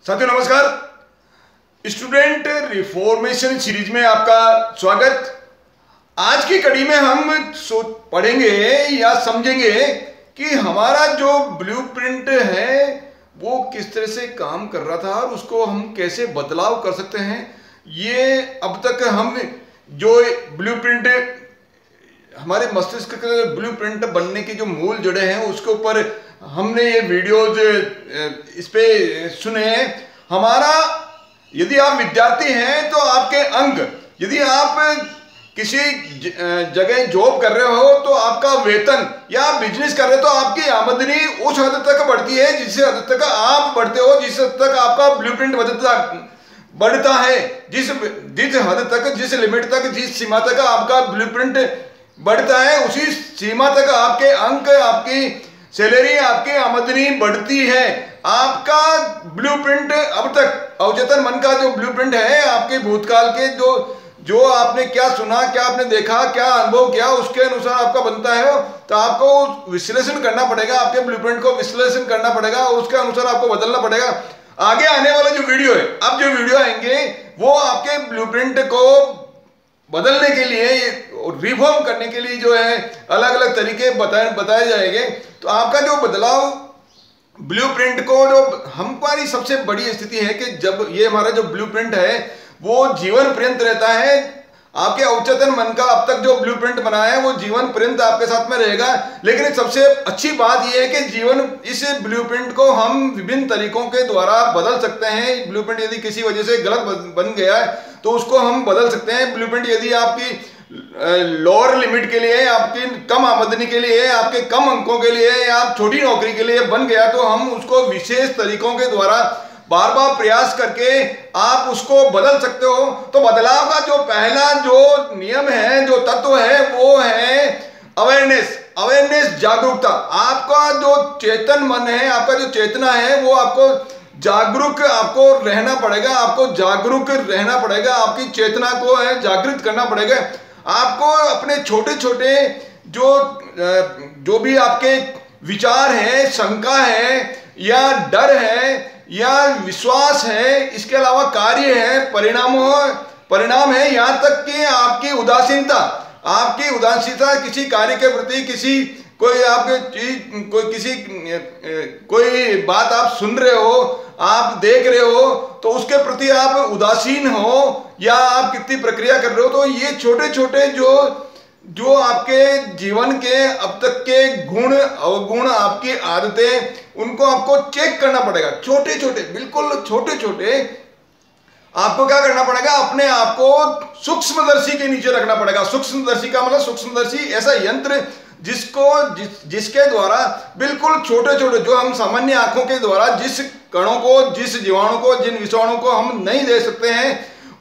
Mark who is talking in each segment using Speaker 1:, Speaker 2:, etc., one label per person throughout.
Speaker 1: साथियों नमस्कार। Student reformation series में आपका स्वागत। आज की कड़ी में हम पढ़ेंगे या समझेंगे कि हमारा जो ब्लूप्रिंट है वो किस तरह से काम कर रहा था और उसको हम कैसे बदलाव कर सकते हैं। ये अब तक हम जो ब्लूप्रिंट हमारे मस्तिष्क के ब्लूप्रिंट बनने के जो मूल जड़े हैं उसके ऊपर हमने ये वीडियोज इस पे सुने हैं। हमारा यदि आप विद्यार्थी हैं तो आपके अंक, यदि आप किसी जगह जॉब कर रहे हो तो आपका वेतन, या आप बिजनेस कर रहे हो तो आपकी आमदनी उस हद तक बढ़ती है जिस हद तक आप बढ़ते हो, जिस हद तक आपका ब्लूप्रिंट बढ़ता है, जिस हद तक, जिस लिमिट तक, जिस सीमा तक आपका ब्लूप्रिंट बढ़ता है उसी सीमा तक आपके अंक, आपकी सैलरी, आपकी आमदनी बढ़ती है। आपका ब्लूप्रिंट अब तक अवचेतन मन का जो ब्लूप्रिंट है, आपके भूतकाल के जो आपने क्या सुना, क्या आपने देखा, क्या अनुभव किया, उसके अनुसार आपका बनता है। तो आपको विश्लेषण करना पड़ेगा, आपके ब्लूप्रिंट को विश्लेषण करना पड़ेगा, उसके अनुसार आपको बदलना पड़ेगा। आगे आने वाला जो वीडियो है, अब जो वीडियो आएंगे वो आपके ब्लूप्रिंट को बदलने के लिए, रिफॉर्म करने के लिए जो है अलग अलग तरीके बताए जाएंगे। तो आपका जो बदलाव ब्लूप्रिंट को, जो हमारी सबसे बड़ी स्थिति है कि जब ये हमारा जो ब्लूप्रिंट है वो जीवन पर्यंत रहता है। आपके अवचेतन मन का अब तक जो ब्लूप्रिंट बना है वो जीवन पर्यंत आपके साथ में रहेगा। लेकिन सबसे अच्छी बात यह है कि जीवन, इस ब्लूप्रिंट को हम विभिन्न तरीकों के द्वारा बदल सकते हैं। ब्लूप्रिंट यदि किसी वजह से गलत बन गया है तो उसको हम बदल सकते हैं। ब्लूप्रिंट यदि आपकी लोअर लिमिट के लिए, आपकी कम आमदनी के लिए, आपके कम अंकों के लिए, या आप छोटी नौकरी के लिए बन गया तो हम उसको विशेष तरीकों के द्वारा बार बार प्रयास करके आप उसको बदल सकते हो। तो बदलाव का जो पहला जो नियम है, जो तत्व है, वो है अवेयरनेस, जागरूकता। आपका जो चेतन मन है, आपका जो चेतना है, वो आपको जागरूक, आपको रहना पड़ेगा, आपको जागरूक रहना पड़ेगा, आपकी चेतना को है जागृत करना पड़ेगा। आपको अपने छोटे छोटे जो भी आपके विचार हैं, शंका है, या डर है, या विश्वास है, इसके अलावा कार्य है, परिणाम है, यहाँ तक कि आपकी उदासीनता किसी कार्य के प्रति, कोई आपके चीज, कोई बात आप सुन रहे हो, आप देख रहे हो तो उसके प्रति आप उदासीन हो, या आप कितनी प्रक्रिया कर रहे हो। तो ये छोटे छोटे जो आपके जीवन के अब तक के गुण अवगुण, आपकी आदतें, उनको आपको चेक करना पड़ेगा। छोटे छोटे, बिल्कुल छोटे छोटे आपको क्या करना पड़ेगा, अपने आप को सूक्ष्मदर्शी के नीचे रखना पड़ेगा। सूक्ष्मदर्शी का मतलब, सूक्ष्मदर्शी ऐसा यंत्र जिसके द्वारा बिल्कुल छोटे छोटे, जो हम सामान्य आंखों के द्वारा जिस कणों को, जिस जीवाणु को, जिन विषाणु को हम नहीं देख सकते हैं,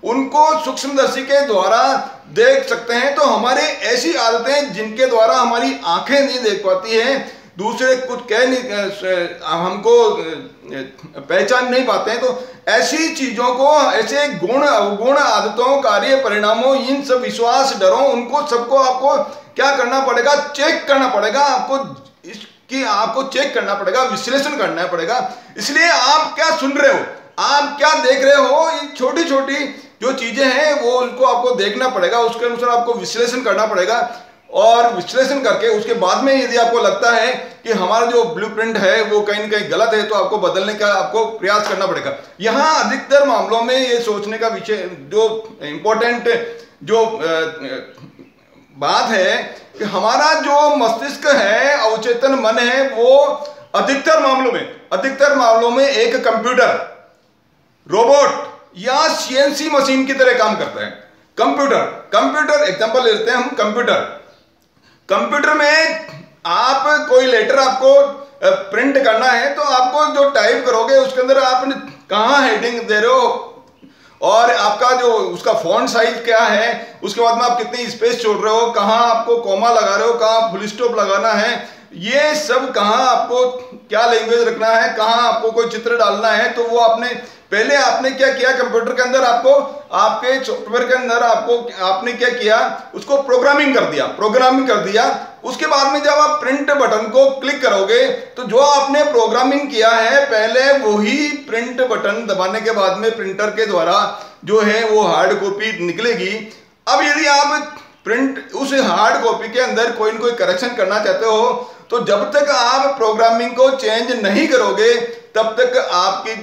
Speaker 1: उनको सूक्ष्मदर्शी के द्वारा देख सकते हैं। तो हमारे ऐसी आदतें जिनके द्वारा हमारी आंखें नहीं देख पाती हैं, दूसरे कुछ कह नहीं, हमको पहचान नहीं पाते हैं, तो ऐसी चीजों को, ऐसे गुण अवगुण, आदतों, कार्य, परिणामों, इन सब विश्वास, डरों, उनको सबको आपको क्या करना पड़ेगा, चेक करना पड़ेगा। आपको चेक करना पड़ेगा, विश्लेषण करना पड़ेगा। इसलिए आप क्या सुन रहे हो, आप क्या देख रहे हो, ये छोटी छोटी जो चीजें हैं वो उनको आपको देखना पड़ेगा, उसके अनुसार आपको विश्लेषण करना पड़ेगा। और विश्लेषण करके उसके बाद में यदि आपको लगता है कि हमारा जो ब्लूप्रिंट है वो कहीं न कहीं गलत है, तो आपको बदलने का आपको प्रयास करना पड़ेगा। यहाँ अधिकतर मामलों में ये सोचने का विषय, जो इम्पोर्टेंट जो बात है कि हमारा जो मस्तिष्क है, अवचेतन मन है, वो अधिकतर मामलों में एक कंप्यूटर, रोबोट या सीएनसी मशीन की तरह काम करता है। कंप्यूटर एग्जांपल लेते हैं हम। कंप्यूटर में आप कोई लेटर आपको प्रिंट करना है तो आपको जो टाइप करोगे उसके अंदर आप कहाँ हेडिंग दे रहे हो, और आपका जो उसका फॉन्ट साइज क्या है, उसके बाद में आप कितनी स्पेस छोड़ रहे हो, कहाँ आपको कॉमा लगा रहे हो, कहाँ फुल स्टॉप लगाना है, ये सब, कहाँ आपको क्या लैंग्वेज रखना है, कहाँ आपको कोई चित्र डालना है, तो वो आपने पहले आपने क्या किया कंप्यूटर के अंदर, आपको आपके सॉफ्टवेयर के अंदर आपने क्या किया, उसको प्रोग्रामिंग कर दिया। उसके बाद में जब आप प्रिंट बटन को क्लिक करोगे तो जो आपने प्रोग्रामिंग किया है पहले वही प्रिंट बटन दबाने के बाद में प्रिंटर के द्वारा जो है वो हार्ड कॉपी निकलेगी। अब यदि आप प्रिंट उस हार्ड कॉपी के अंदर कोई न कोई करेक्शन करना चाहते हो तो जब तक आप प्रोग्रामिंग को चेंज नहीं करोगे तब तक आपकी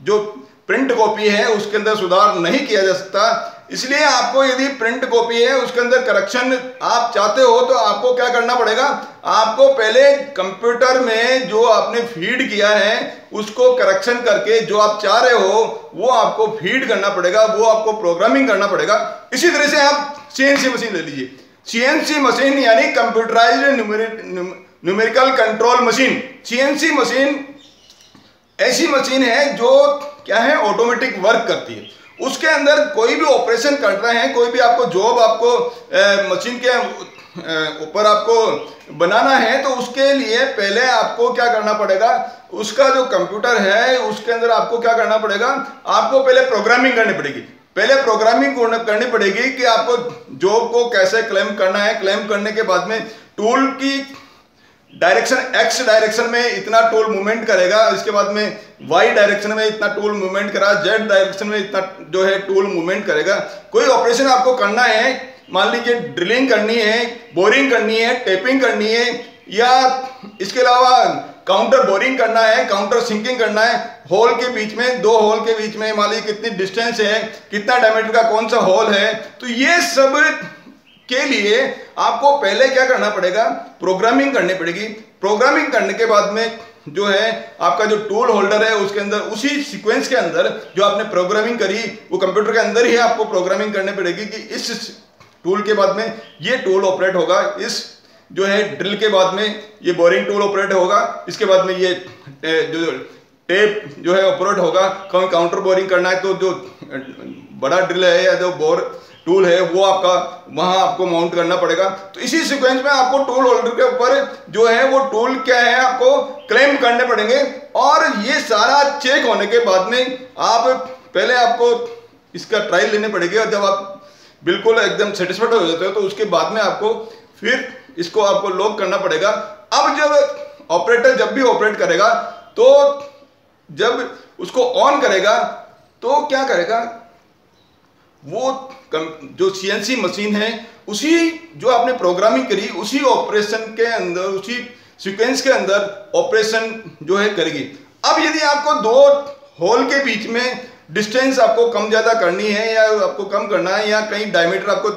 Speaker 1: जो प्रिंट कॉपी है उसके अंदर सुधार नहीं किया जा सकता। इसलिए आपको यदि प्रिंट कॉपी है उसके अंदर करेक्शन आप चाहते हो तो आपको क्या करना पड़ेगा, आपको पहले कंप्यूटर में जो आपने फीड किया है उसको करेक्शन करके जो आप चाह रहे हो वो आपको फीड करना पड़ेगा, वो आपको प्रोग्रामिंग करना पड़ेगा। इसी तरह से आप सीएनसी मशीन ले लीजिए। सीएनसी मशीन यानी computerised numerical control machine. CNC machine ऐसी मशीन है जो क्या है, ऑटोमेटिक वर्क करती है। उसके अंदर कोई भी ऑपरेशन कर रहे हैं, कोई भी आपको जॉब आपको मशीन के ऊपर आपको बनाना है तो उसके लिए पहले आपको क्या करना पड़ेगा, उसका जो कंप्यूटर है उसके अंदर आपको क्या करना पड़ेगा, आपको पहले प्रोग्रामिंग करनी पड़ेगी। पहले प्रोग्रामिंग करनी पड़ेगी कि आपको जॉब को कैसे क्लेम करना है। क्लेम करने के बाद में टूल की डायरेक्शन एक्स डायरेक्शन में इतना टूल मूवमेंट करेगा, इसके बाद में वाई डायरेक्शन में इतना टूल मूवमेंट करा, जेड डायरेक्शन में इतना जो है टूल मूवमेंट करेगा। कोई ऑपरेशन आपको करना है, मान लीजिए ड्रिलिंग करनी है, बोरिंग करनी है, टेपिंग करनी है, या इसके अलावा काउंटर बोरिंग करना है, काउंटर सिंकिंग करना है, होल के बीच में, दो होल के बीच में मान लीजिए कितनी डिस्टेंस है, कितना डायमीटर का कौन सा होल है, तो ये सब के लिए आपको पहले क्या करना पड़ेगा, प्रोग्रामिंग करनी पड़ेगी। प्रोग्रामिंग करने के बाद में जो है आपका जो टूल होल्डर है उसके अंदर उसी सीक्वेंस के अंदर जो आपने प्रोग्रामिंग करी वो कंप्यूटर के अंदर ही आपको प्रोग्रामिंग करनी पड़ेगी कि इस टूल के बाद में ये टूल ऑपरेट होगा, इस जो है ड्रिल के बाद में ये बोरिंग टूल ऑपरेट होगा, इसके बाद में ये जो टेप जो है ऑपरेट होगा। काउंटर बोरिंग करना है तो जो बड़ा ड्रिल है या जो बोर टूल है वो आपका वहां आपको माउंट करना पड़ेगा। तो इसी सीक्वेंस में आपको टूल होल्डर के ऊपर जो है वो टूल क्या है आपको क्लेम करने पड़ेंगे। और ये सारा चेक होने के बाद में आप पहले आपको इसका ट्रायल लेने पड़ेगी, और जब आप बिल्कुल एकदम सेटिस्फाइड हो जाते हो तो उसके बाद में आपको फिर इसको आपको लॉक करना पड़ेगा। अब जब ऑपरेटर जब भी ऑपरेट करेगा तो जब उसको ऑन करेगा तो क्या करेगा, वो जो सीएनसी मशीन है उसी जो आपने प्रोग्रामिंग करी उसी ऑपरेशन के अंदर, उसी सीक्वेंस के अंदर ऑपरेशन जो है करेगी। अब यदि आपको दो होल के बीच में डिस्टेंस आपको कम ज्यादा करनी है या आपको कम करना है या कहीं डायमीटर आपको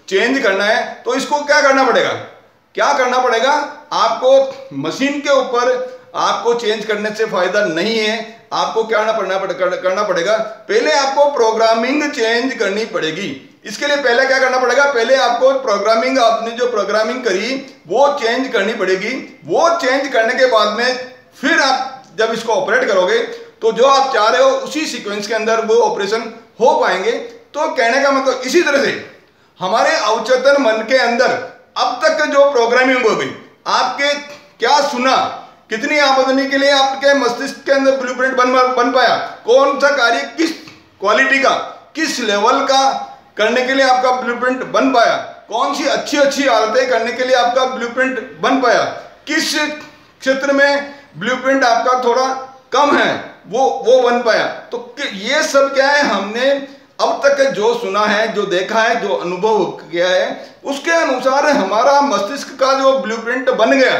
Speaker 1: चेंज करना है तो इसको क्या करना पड़ेगा, आपको मशीन के ऊपर आपको चेंज करने से फायदा नहीं है। आपको क्या करना पड़ेगा, पहले आपको प्रोग्रामिंग चेंज करनी पड़ेगी। इसके लिए पहले क्या करना पड़ेगा, पहले आपको प्रोग्रामिंग, आपने जो प्रोग्रामिंग करी वो चेंज करनी पड़ेगी। वो चेंज करने के बाद में फिर आप जब इसको ऑपरेट करोगे तो जो आप चाह रहे हो उसी सीक्वेंस के अंदर वो ऑपरेशन हो पाएंगे। तो कहने का मतलब इसी तरह से हमारे अवचेतन मन के अंदर अब तक जो प्रोग्रामिंग हो गई, आपके क्या सुना, कितनी आमदनी के लिए आपके मस्तिष्क के अंदर ब्लूप्रिंट बन पाया, कौन सा कार्य किस क्वालिटी का, किस लेवल का करने के लिए आपका ब्लूप्रिंट बन पाया, कौन सी अच्छी हालतें करने के लिए आपका ब्लूप्रिंट बन पाया, किस क्षेत्र में ब्लूप्रिंट आपका थोड़ा कम है वो बन पाया। तो ये सब क्या है, हमने अब तक जो सुना है, जो देखा है, जो अनुभव किया है उसके अनुसार हमारा मस्तिष्क का जो ब्लूप्रिंट बन गया।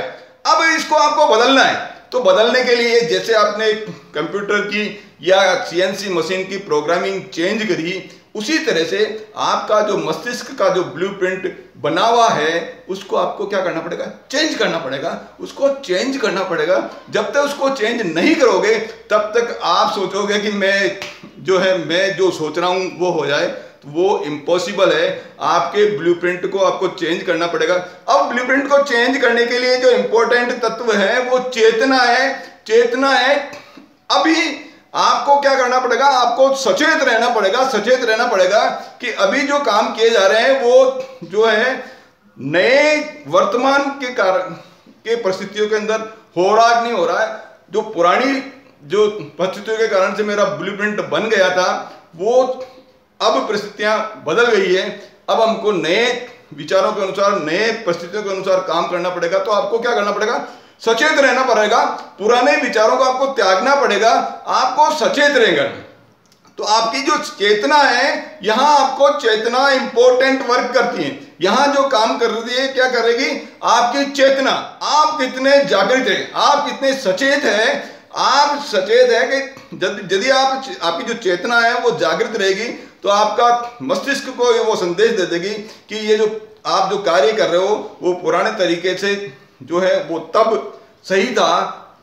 Speaker 1: अब इसको आपको बदलना है, तो बदलने के लिए जैसे आपने कंप्यूटर की या सीएनसी मशीन की प्रोग्रामिंग चेंज करी उसी तरह से आपका जो मस्तिष्क का जो ब्लूप्रिंट बना हुआ है उसको आपको क्या करना पड़ेगा, चेंज करना पड़ेगा। उसको चेंज करना पड़ेगा। जब तक उसको चेंज नहीं करोगे तब तक आप सोचोगे कि मैं जो सोच रहा हूं वो हो जाए, तो वो इम्पॉसिबल है। आपके ब्लूप्रिंट को आपको चेंज करना पड़ेगा। अब ब्लूप्रिंट को चेंज करने के लिए जो इंपॉर्टेंट तत्व है वो चेतना है। अभी आपको क्या करना पड़ेगा, आपको सचेत रहना पड़ेगा कि अभी जो काम किए जा रहे हैं वो जो है नए वर्तमान के कारण के परिस्थितियों के अंदर हो रहा है कि नहीं हो रहा है। जो पुरानी जो परिस्थितियों के कारण से मेरा ब्लूप्रिंट बन गया था, वो अब परिस्थितियां बदल गई है। अब हमको नए विचारों के अनुसार, नए परिस्थितियों के अनुसार काम करना पड़ेगा। तो आपको क्या करना पड़ेगा? सचेत रहना पड़ेगा, पुराने विचारों को आपको त्यागना पड़ेगा, आपको सचेत रहेगा। तो आपकी जो चेतना है, यहां आपको चेतना इंपॉर्टेंट वर्क करती है। यहां जो काम कर रही है, क्या करेगी? आपकी चेतना। आप कितने जागृत हैं, आप कितने सचेत हैं। आप सचेत है कि यदि आपकी जो चेतना है वो जागृत रहेगी, तो आपका मस्तिष्क को वो संदेश दे देगी कि ये जो आप जो कार्य कर रहे हो वो पुराने तरीके से जो है वो तब सही था।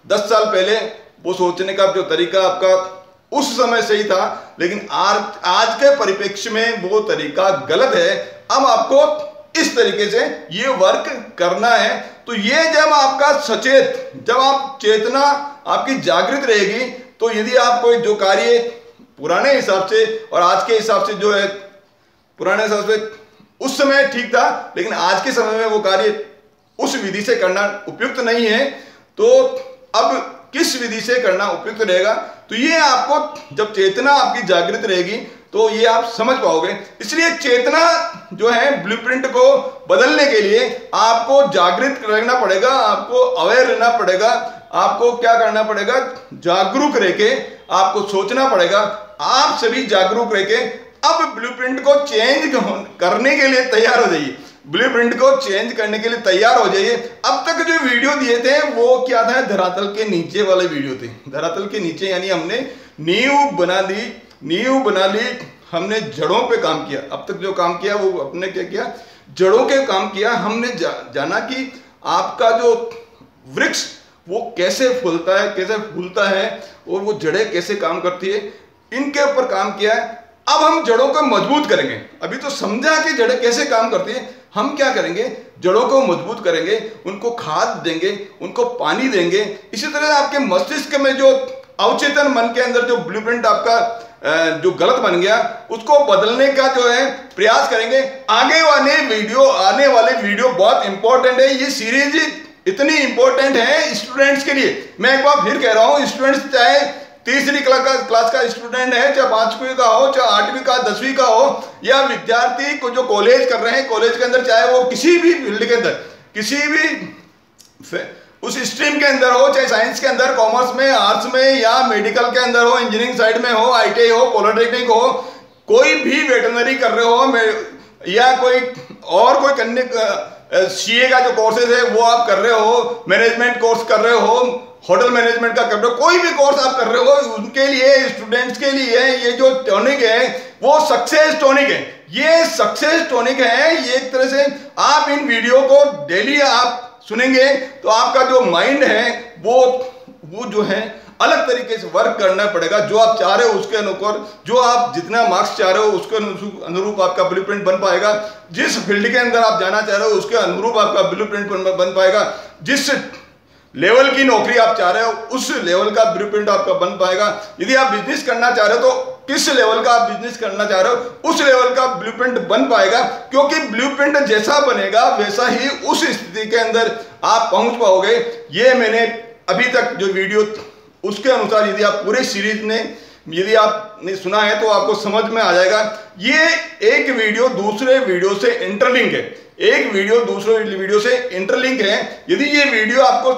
Speaker 1: 10 साल पहले वो सोचने का जो तरीका आपका उस समय सही था, लेकिन आज के परिप्रेक्ष्य में वो तरीका गलत है। अब आपको इस तरीके से ये वर्क करना है। तो ये जब आपका सचेत, जब आप चेतना आपकी जागृत रहेगी, तो यदि आप कोई जो कार्य पुराने हिसाब से और आज के हिसाब से जो है, पुराने हिसाब से उस समय ठीक था, लेकिन आज के समय में वो कार्य उस विधि से करना उपयुक्त नहीं है, तो अब किस विधि से करना उपयुक्त रहेगा? तो ये आपको जब चेतना आपकी जागृत रहेगी तो ये आप समझ पाओगे। इसलिए चेतना जो है ब्लूप्रिंट को बदलने के लिए आपको जागृत रहना पड़ेगा, आपको अवेयर रहना पड़ेगा, आपको क्या करना पड़ेगा? जागरूक रह के आपको सोचना पड़ेगा। आप सभी जागरूक रह के अब ब्लूप्रिंट को चेंज करने के लिए तैयार हो जाइए, ब्लूप्रिंट को चेंज करने के लिए तैयार हो जाइए। अब तक जो वीडियो दिए थे वो क्या था? धरातल के नीचे वाले वीडियो थे। धरातल के नीचे यानी हमने नींव बना ली, हमने जड़ों पे काम किया। अब तक जो काम किया वो अपने क्या किया? जड़ों के काम किया। हमने जाना कि आपका जो वृक्ष वो कैसे फूलता है, कैसे फूलता है, और वो जड़ें कैसे काम करती है, इनके ऊपर काम किया है। अब हम जड़ों को मजबूत करेंगे। अभी तो समझा कि जड़ें कैसे काम करती है, हम क्या करेंगे? जड़ों को मजबूत करेंगे, उनको खाद देंगे, उनको पानी देंगे। इसी तरह आपके मस्तिष्क में जो अवचेतन मन के अंदर जो ब्लूप्रिंट आपका जो गलत बन गया, उसको बदलने का जो है प्रयास करेंगे। आने वाले वीडियो बहुत इंपॉर्टेंट है। ये सीरीज इतनी इंपॉर्टेंट है स्टूडेंट्स के लिए। मैं एक बार फिर कह रहा हूँ, स्टूडेंट्स चाहे तीसरी क्लास का स्टूडेंट है, चाहे 5वीं का हो, चाहे 8वीं का, 10वीं का हो, या विद्यार्थी को जो कॉलेज कर रहे हैं, कॉलेज के अंदर, चाहे वो किसी भी फील्ड के अंदर, किसी भी उस स्ट्रीम के अंदर हो, चाहे साइंस के अंदर, कॉमर्स में, आर्ट्स में, या मेडिकल के अंदर हो, इंजीनियरिंग साइड में हो, ITI हो, पॉलिटेक्निक हो, कोई भी वेटरनरी कर रहे हो, या कोई CA का जो कोर्सेज है वो आप कर रहे हो, मैनेजमेंट कोर्स कर रहे हो, होटल मैनेजमेंट का कर रहे हो, कोई भी कोर्स आप कर रहे हो, उनके लिए, स्टूडेंट्स के लिए ये जो टॉनिक है वो सक्सेस टॉनिक है। ये सक्सेस टॉनिक है। ये एक तरह से आप इन वीडियो को डेली आप सुनेंगे तो आपका जो माइंड है वो जो है अलग तरीके से वर्क करना पड़ेगा। जो आप चाह रहे हो उसके अनुसार, जो आप जितना मार्क्स चाह रहे हो उसके अनुरूप आपका ब्लूप्रिंट बन पाएगा। जिस फील्ड के अंदर आप जाना चाह रहे हो उसके अनुरूप आपका ब्लूप्रिंट बन पाएगा। जिस लेवल की नौकरी आप चाह रहे हो उस लेवल का ब्लूप्रिंट आपका बन पाएगा। यदि आप बिजनेस करना चाह रहे हो तो किस लेवल का आप बिजनेस करना चाह रहे हो उस लेवल का ब्लूप्रिंट बन पाएगा, क्योंकि ब्लूप्रिंट जैसा बनेगा वैसा ही उस स्थिति के अंदर आप पहुंच पाओगे। ये मैंने अभी तक जो वीडियो उसके अनुसार, यदि आप पूरे सीरीज ने यदि आपने सुना है तो आपको समझ में आ जाएगा। ये एक वीडियो दूसरे वीडियो से इंटरलिंक है, एक वीडियो दूसरे वीडियो से इंटरलिंक है। यदि ये वीडियो आपको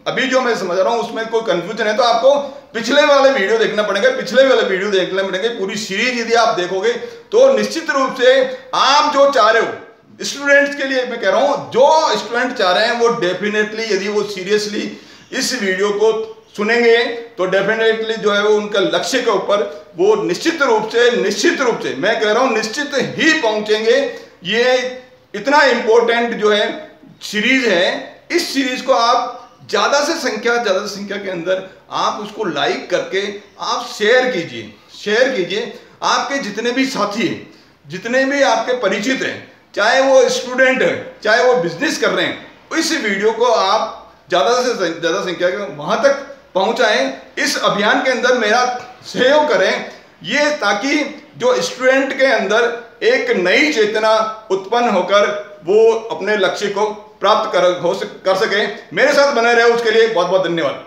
Speaker 1: अभी जो मैं समझ रहा हूं उसमें कोई कंफ्यूजन है तो आपको पिछले वाले वीडियो देखना पड़ेगा, पिछले वाले वीडियो देखने पड़ेंगे। पूरी सीरीज यदि आप देखोगे तो निश्चित रूप से आप जो चाह रहे हो, स्टूडेंट्स के लिए मैं कह रहा हूं, जो स्टूडेंट चाह रहे हैं वो डेफिनेटली यदि वो सीरियसली इस वीडियो को सुनेंगे तो डेफिनेटली जो है वो उनका लक्ष्य के ऊपर वो निश्चित रूप से मैं कह रहा हूं निश्चित ही पहुंचेंगे। ये इतना इंपॉर्टेंट जो है सीरीज है। इस सीरीज को आप ज्यादा से संख्या के अंदर आप उसको लाइक करके आप शेयर कीजिए। आपके जितने भी साथी हैं, जितने भी आपके परिचित हैं, चाहे वो स्टूडेंट है, चाहे वो बिजनेस कर रहे हैं, इस वीडियो को आप ज्यादा से ज्यादा संख्या के वहां तक पहुंचाएं। इस अभियान के अंदर मेरा सहयोग करें, ये ताकि जो स्टूडेंट के अंदर एक नई चेतना उत्पन्न होकर वो अपने लक्ष्य को प्राप्त कर सके। मेरे साथ बने रहे उसके लिए बहुत बहुत धन्यवाद।